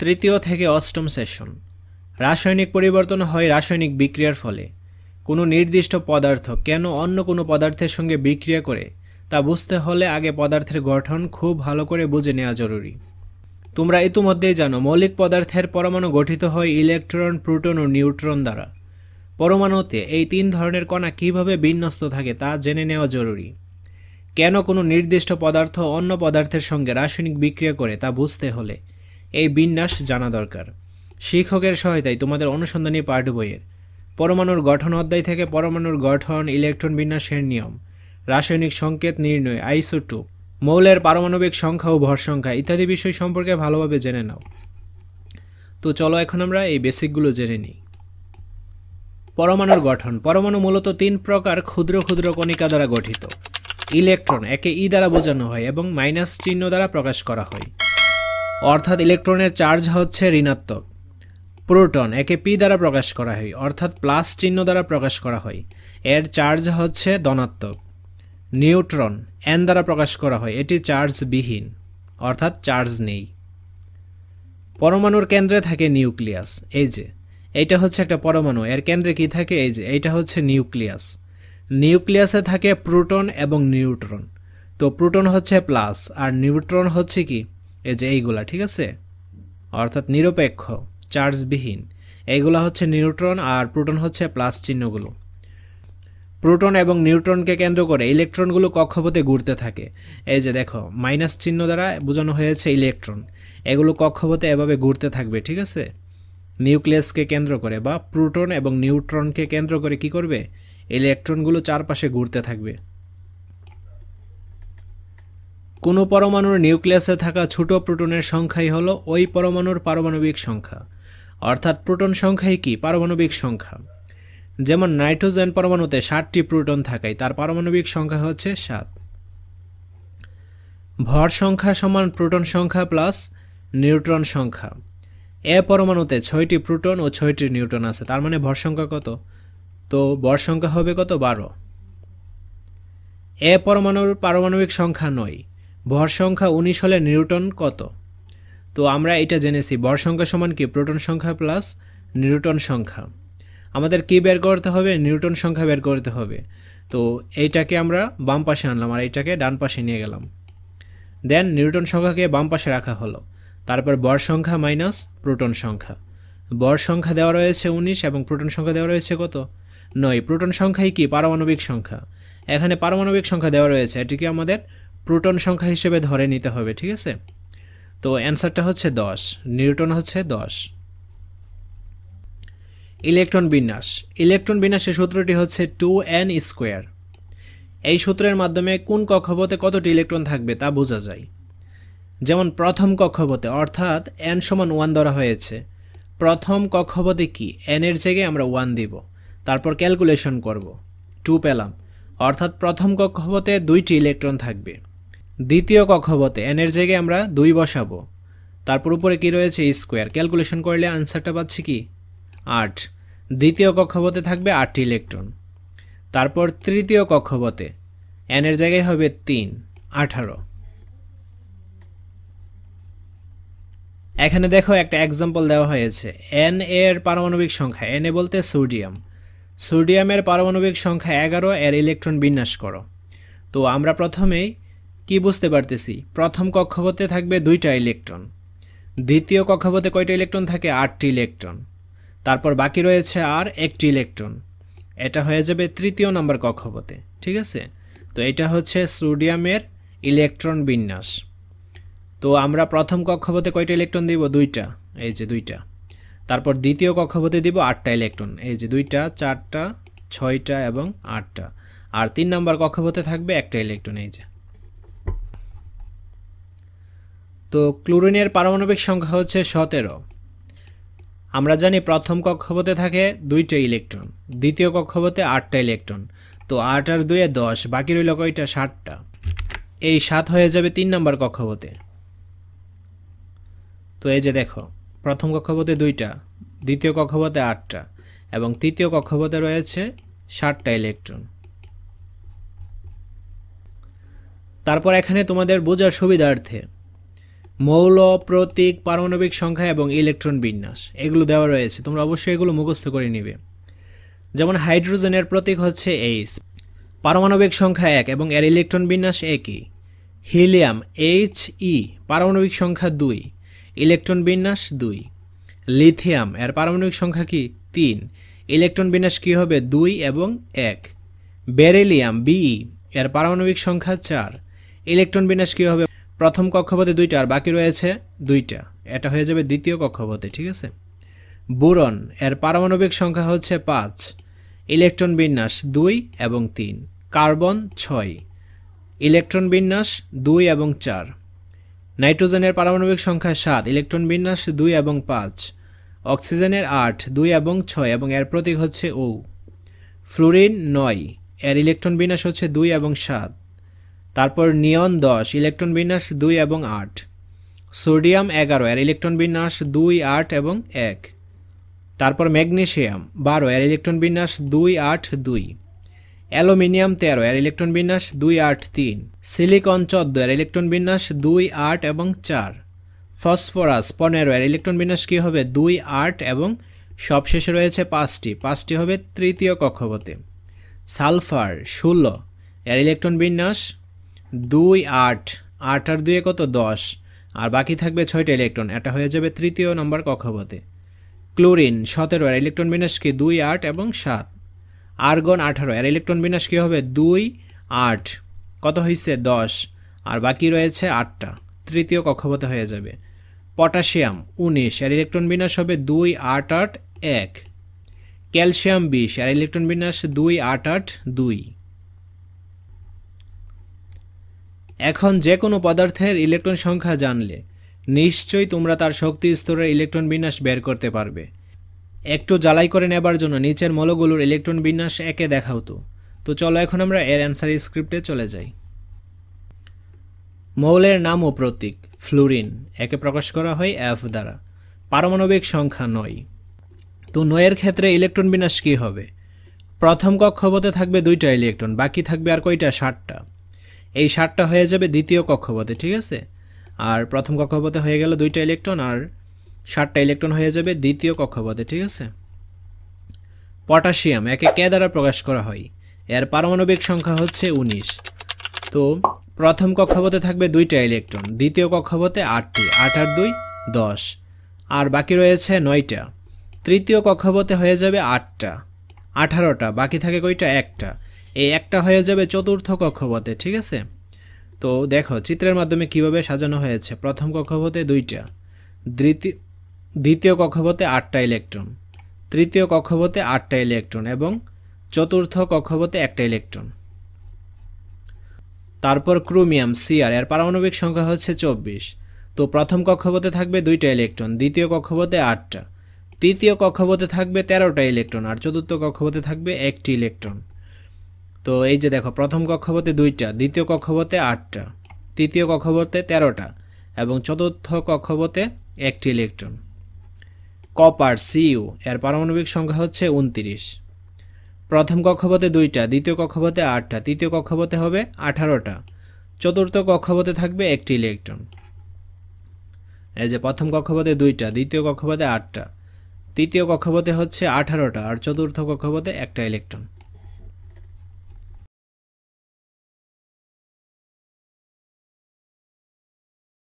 তৃতীয় থেকে অষ্টম সেশন। রাসায়নিক পরিবর্তন হয় রাসায়নিক বিক্রিয়ার ফলে। কোনো নির্দিষ্ট পদার্থ কেন অন্য কোনো পদার্থের সঙ্গে বিক্রিয়া করে তা বুঝতে হলে আগে পদার্থের গঠন খুব ভালো করে বুঝে নেওয়া জরুরি। তোমরা ইতিমধ্যেই জানো মৌলিক পদার্থের পরমাণু গঠিত হয় ইলেকট্রন, প্রোটন ও নিউট্রন দ্বারা। পরমাণুতে এই তিন ধরনের কণা কিভাবে বিন্যস্ত থাকে তা জেনে নেওয়া জরুরি। কেন কোনো নির্দিষ্ট পদার্থ অন্য পদার্থের সঙ্গে রাসায়নিক বিক্রিয়া করে তা বুঝতে হলে এই বিন্যাস জানা দরকার। শিক্ষকের সহায়তায় তোমাদের অনুসন্ধানী পাঠ্য বইয়ের পরমাণুর গঠন অধ্যায় থেকে পরমাণুর গঠন, ইলেকট্রন বিন্যাসের নিয়ম, রাসায়নিক সংকেত নির্ণয়, আইসোটোপ, মৌলের পারমাণবিক সংখ্যা ও ভর সংখ্যা ইত্যাদি বিষয় সম্পর্কে ভালোভাবে জেনে নাও। তো চলো এখন আমরা এই বেসিকগুলো জেনে নিই। পরমাণুর গঠন। পরমাণু মূলত তিন প্রকার ক্ষুদ্র ক্ষুদ্র কণিকা দ্বারা গঠিত। ইলেকট্রন একে ই দ্বারা বোঝানো হয় এবং মাইনাস চিহ্ন দ্বারা প্রকাশ করা হয়, অর্থাৎ ইলেকট্রনের চার্জ হচ্ছে ঋণাত্মক। প্রোটন একে পি দ্বারা প্রকাশ করা হয়, অর্থাৎ প্লাস চিহ্ন দ্বারা প্রকাশ করা হয়, এর চার্জ হচ্ছে ধনাত্মক। নিউট্রন এন দ্বারা প্রকাশ করা হয়, এটি চার্জবিহীন, অর্থাৎ চার্জ নেই। পরমাণুর কেন্দ্রে থাকে নিউক্লিয়াস। এই যে এইটা হচ্ছে একটা পরমাণু, এর কেন্দ্রে কি থাকে? এই যে এইটা হচ্ছে নিউক্লিয়াস। নিউক্লিয়াসে থাকে প্রোটন এবং নিউট্রন। তো প্রোটন হচ্ছে প্লাস আর নিউট্রন হচ্ছে কি? এই যে এইগুলা, ঠিক আছে, অর্থাৎ নিরপেক্ষ, চার্জবিহীন। এইগুলা হচ্ছে নিউট্রন আর প্রোটন হচ্ছে প্লাস চিহ্নগুলো। প্রোটন এবং নিউট্রনকে কেন্দ্র করে ইলেকট্রনগুলো কক্ষপথে ঘুরতে থাকে। এই যে দেখো মাইনাস চিহ্ন দ্বারা বোঝানো হয়েছে ইলেকট্রন, এগুলো কক্ষপথে এভাবে ঘুরতে থাকবে, ঠিক আছে। নিউক্লিয়াসকে কেন্দ্র করে বা প্রোটন এবং নিউট্রনকে কেন্দ্র করে কি করবে? ইলেকট্রনগুলো চারপাশে ঘুরতে থাকবে। কোনো পরমাণুর নিউক্লিয়াসে থাকা ছোট প্রোটনের সংখ্যাই হলো ওই পরমাণুর পারমাণবিক সংখ্যা, অর্থাৎ প্রোটন সংখ্যাই কি? পারমাণবিক সংখ্যা। যেমন নাইট্রোজেন পরমাণুতে 7টি প্রোটন থাকায় তার পারমাণবিক সংখ্যা হচ্ছে 7। ভর সংখ্যা সমান প্রোটন সংখ্যা প্লাস নিউট্রন সংখ্যা। এ পরমাণুতে 6টি প্রোটন ও 6টি নিউট্রন আছে, তার মানে ভর সংখ্যা কত? তো ভর সংখ্যা হবে কত? 12। এ পরমাণুর পারমাণবিক সংখ্যা 9, ভর সংখ্যা 19 হলে নিউটন কত? তো আমরা এটা জেনেছি, ভর সংখ্যা সমান কি? প্রোটন সংখ্যা প্লাস নিউট্রন সংখ্যা। আমাদের কি বের করতে হবে? নিউটন সংখ্যা বের করতে হবে। তো এইটাকে আমরা বাম পাশে আনলাম আর এইটাকে ডান পাশে নিয়ে গেলাম। দেন নিউটন সংখ্যাকে বাম পাশে রাখা হলো। তারপর ভর সংখ্যা মাইনাস প্রোটন সংখ্যা। ভর সংখ্যা দেওয়া রয়েছে 19 এবং প্রোটন সংখ্যা দেওয়া রয়েছে কত? 9। প্রোটন সংখ্যাই কি? পারমাণবিক সংখ্যা। এখানে পারমাণবিক সংখ্যা দেওয়া রয়েছে, এটিকে আমাদের প্রোটন সংখ্যা হিসেবে ধরে নিতে হবে, ঠিক আছে। তো অ্যান্সারটা হচ্ছে 10, নিউটন হচ্ছে 10। ইলেকট্রন বিন্যাস। ইলেকট্রন বিন্যাসের সূত্রটি হচ্ছে 2n²। এই সূত্রের মাধ্যমে কোন কক্ষপথে কতটি ইলেকট্রন থাকবে তা বোঝা যায়। যেমন প্রথম কক্ষপথে, অর্থাৎ n সমান 1 ধরা হয়েছে। প্রথম কক্ষপথে কি? n এর জায়গায় আমরা 1 দিব, তারপর ক্যালকুলেশন করব, 2 পেলাম, অর্থাৎ প্রথম কক্ষপথে 2টি ইলেকট্রন থাকবে। দ্বিতীয় কক্ষপথে n এর জায়গায় আমরা 2 বসাবো, তারপর উপরে কি রয়েছে? স্কোয়ার, ক্যালকুলেশন করলে আনসারটা পাচ্ছি কি? 8। দ্বিতীয় কক্ষপথে থাকবে 8টি ইলেকট্রন। তারপর তৃতীয় কক্ষপথে n এর জায়গায় হবে 3, 18। এখানে দেখো একটা এক্সাম্পল দেওয়া হয়েছে। n এর পারমাণবিক সংখ্যা, n এ বলতে সোডিয়াম, সোডিয়ামের পারমাণবিক সংখ্যা 11, এর ইলেকট্রন বিন্যাস করো। তো আমরা প্রথমেই কি বুঝতে পারতেছি? প্রথম কক্ষপথে থাকবে 2টা ইলেকট্রন। দ্বিতীয় কক্ষপথে কয়টা ইলেকট্রন থাকে? 8টি ইলেকট্রন। তারপর বাকি রয়েছে আর 1টি ইলেকট্রন, এটা হয়ে যাবে তৃতীয় নাম্বার কক্ষপথে, ঠিক আছে। তো এটা হচ্ছে সোডিয়ামের ইলেকট্রন বিন্যাস। তো আমরা প্রথম কক্ষপথে কয়টা ইলেকট্রন দিব? 2টা, এই যে 2টা। তারপর দ্বিতীয় কক্ষপথে দিব 8টা ইলেকট্রন, এই যে 2টা, 4টা, 6টা এবং 8টা। আর 3 নাম্বার কক্ষপথে থাকবে 1টা ইলেকট্রন, এই যে। তো ক্লোরিনের পারমাণবিক সংখ্যা হচ্ছে 17। আমরা জানি প্রথম কক্ষপথে থাকে 2টা ইলেকট্রন, দ্বিতীয় কক্ষপথে 8টা ইলেকট্রন। তো 8 আর 2 10, বাকি রইল কয়টা? 7টা। এই 7 হয়ে যাবে 3 নাম্বার কক্ষপথে। তো এই যে দেখো, প্রথম কক্ষপথে 2টা, দ্বিতীয় কক্ষপথে 8টা এবং তৃতীয় কক্ষপথে রয়েছে 7টা ইলেকট্রন। তারপর এখানে তোমাদের বোঝার সুবিধার্থে মৌল, প্রতীক, পারমাণবিক সংখ্যা এবং ইলেকট্রন বিন্যাস এগুলো দেওয়া রয়েছে, তোমরা অবশ্যই এগুলো মুখস্থ করে নিবে। যেমন হাইড্রোজেনের প্রতীক হচ্ছে H, পারমাণবিক সংখ্যা 1 এবং এর ইলেকট্রন বিন্যাস একই। হিলিয়াম He, পারমাণবিক সংখ্যা 2, ইলেকট্রন বিন্যাস 2। লিথিয়াম এর পারমাণবিক সংখ্যা কি 3, ইলেকট্রন বিন্যাস কি হবে 2 এবং 1। বেরিলিয়াম Be, এর পারমাণবিক সংখ্যা 4, ইলেকট্রন বিন্যাস কি হবে প্রথম কক্ষপথে 2টা আর বাকি রয়েছে 2টা, এটা হয়ে যাবে দ্বিতীয় কক্ষপথে, ঠিক আছে। বোরন এর পারমাণবিক সংখ্যা হচ্ছে 5, ইলেকট্রন বিন্যাস 2 এবং 3। কার্বন 6, ইলেকট্রন বিন্যাস 2 এবং 4। নাইট্রোজেনের পারমাণবিক সংখ্যা 7, ইলেকট্রন বিন্যাস 2 এবং 5। অক্সিজেনের 8, 2 এবং 6 এবং এর প্রতীক হচ্ছে O। ফ্লুরিন 9, এর ইলেকট্রন বিন্যাস হচ্ছে 2 এবং 7। তারপর নিয়ন 10, ইলেকট্রন বিন্যাস 2 এবং 8। সোডিয়াম 11, এর ইলেকট্রন বিন্যাস 2, 8 এবং 1। তারপর ম্যাগনেসিয়াম 12, এর ইলেকট্রন বিন্যাস 2, 8, 2। অ্যালুমিনিয়াম 13, এর ইলেকট্রন বিন্যাস 2, 8, 3। সিলিকন 14, এর ইলেকট্রন বিন্যাস 2, 8 এবং 4। ফসফরাস 15, এর ইলেকট্রন বিন্যাস কি হবে 2, 8 এবং সবশেষে রয়েছে 5টি হবে তৃতীয় কক্ষপথে। সালফার 16, এর ইলেকট্রন বিন্যাস 2, 8, 8 আর 2 কত 10, আর বাকি থাকবে 6টা ইলেকট্রন, এটা হয়ে যাবে তৃতীয় নম্বর কক্ষপথে। ক্লোরিন 17, এর ইলেকট্রন বিন্যাস কি 2, 8 এবং 7। আর্গন 18, এর ইলেকট্রন বিন্যাস কি হবে 2, 8, কত হয়েছে 10, আর বাকি রয়েছে 8টা, তৃতীয় কক্ষপথে হয়ে যাবে। পটাশিয়াম 19, এর ইলেকট্রন বিন্যাস হবে 2, 8, 8, 1। ক্যালসিয়াম 20, এর ইলেকট্রন বিন্যাস 2, 8, 8, 2। এখন যে কোনো পদার্থের ইলেকট্রন সংখ্যা জানলে নিশ্চয়ই তোমরা তার শক্তি স্তরের ইলেকট্রন বিন্যাস বের করতে পারবে। একটু জ্বালাই করে নেবার জন্য নিচের মৌলগুলোর ইলেকট্রন বিন্যাস একে দেখাও তো চলো এখন আমরা এর অ্যান্সার স্ক্রিপ্টে চলে যাই। মৌলের নাম ও প্রতীক। ফ্লুরিন, একে প্রকাশ করা হয় F দ্বারা। পারমাণবিক সংখ্যা 9। তো 9 এর ক্ষেত্রে ইলেকট্রন বিন্যাস কি হবে? প্রথম কক্ষপথে থাকবে 2টা ইলেকট্রন, বাকি থাকবে আর কয়টা 7টা। এই 7টা হয়ে যাবে দ্বিতীয় কক্ষপথে, ঠিক আছে। আর প্রথম কক্ষপথে হয়ে গেল 2টা ইলেকট্রন আর 7টা ইলেকট্রন হয়ে যাবে দ্বিতীয় কক্ষপথে, ঠিক আছে। পটাশিয়াম, একে কে দ্বারা প্রকাশ করা হয়? এর পারমাণবিক সংখ্যা হচ্ছে 19। তো প্রথম কক্ষপথে থাকবে 2টা ইলেকট্রন, দ্বিতীয় কক্ষপথে 8টি, 8 আর 2 10, আর বাকি রয়েছে 9টা। তৃতীয় কক্ষপথে হয়ে যাবে 8টা, 18টা, বাকি থাকে কয়টা? একটা। এই একটা হয়ে যাবে চতুর্থ কক্ষপথে, ঠিক আছে। তো দেখো চিত্রের মাধ্যমে কিভাবে সাজানো হয়েছে। প্রথম কক্ষপথে 2টা, দ্বিতীয় কক্ষপথে 8টা ইলেকট্রন, তৃতীয় কক্ষপথে 8টা ইলেকট্রন এবং চতুর্থ কক্ষপথে 1টা ইলেকট্রন। তারপর ক্রোমিয়াম Cr, এর পারমাণবিক সংখ্যা হচ্ছে 24। তো প্রথম কক্ষপথে থাকবে 2টা ইলেকট্রন, দ্বিতীয় কক্ষপথে 8টা, তৃতীয় কক্ষপথে থাকবে 13টা ইলেকট্রন আর চতুর্থ কক্ষপথে থাকবে 1টি ইলেকট্রন। তো এই যে দেখো প্রথম কক্ষপথে 2টা, দ্বিতীয় কক্ষপথে 8টা, তৃতীয় কক্ষপথে 13টা এবং চতুর্থ কক্ষপথে 1টি ইলেকট্রন। কপার Cu, এর পারমাণবিক সংখ্যা হচ্ছে 29। প্রথম কক্ষপথে 2টা, দ্বিতীয় কক্ষপথে 8টা, তৃতীয় কক্ষপথে হবে 18টা, চতুর্থ কক্ষপথে থাকবে 1টি ইলেকট্রন। এই যে প্রথম কক্ষপথে 2টা, দ্বিতীয় কক্ষপথে 8টা, তৃতীয় কক্ষপথে হচ্ছে 18টা আর চতুর্থ কক্ষপথে 1টা ইলেকট্রন।